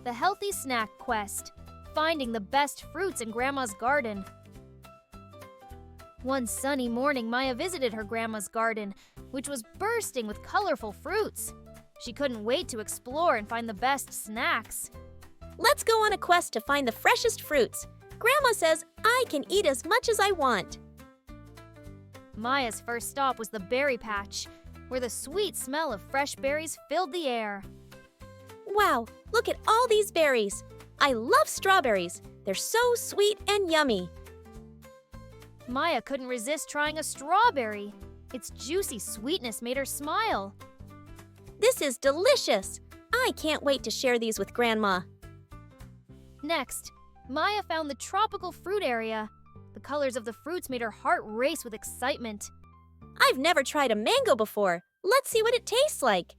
The Healthy Snack Quest, finding the best fruits in Grandma's garden. One sunny morning, Maya visited her grandma's garden, which was bursting with colorful fruits. She couldn't wait to explore and find the best snacks. Let's go on a quest to find the freshest fruits. Grandma says I can eat as much as I want. Maya's first stop was the berry patch, where the sweet smell of fresh berries filled the air. Wow, look at all these berries. I love strawberries. They're so sweet and yummy. Maya couldn't resist trying a strawberry. Its juicy sweetness made her smile. This is delicious. I can't wait to share these with Grandma. Next, Maya found the tropical fruit area. The colors of the fruits made her heart race with excitement. I've never tried a mango before. Let's see what it tastes like.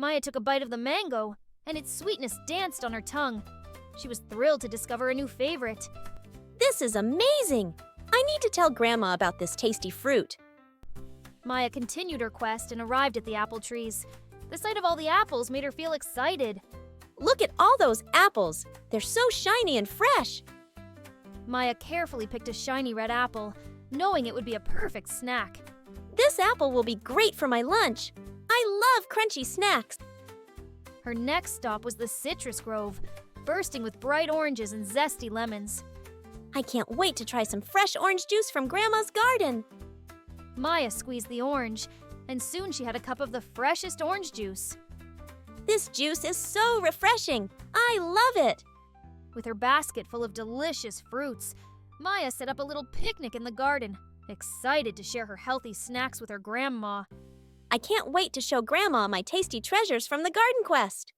Maya took a bite of the mango, and its sweetness danced on her tongue. She was thrilled to discover a new favorite. This is amazing. I need to tell Grandma about this tasty fruit. Maya continued her quest and arrived at the apple trees. The sight of all the apples made her feel excited. Look at all those apples. They're so shiny and fresh. Maya carefully picked a shiny red apple, knowing it would be a perfect snack. This apple will be great for my lunch. I love crunchy snacks. Her next stop was the citrus grove, bursting with bright oranges and zesty lemons. I can't wait to try some fresh orange juice from Grandma's garden. Maya squeezed the orange, and soon she had a cup of the freshest orange juice. This juice is so refreshing. I love it. With her basket full of delicious fruits, Maya set up a little picnic in the garden, excited to share her healthy snacks with her grandma. I can't wait to show Grandma my tasty treasures from the garden quest.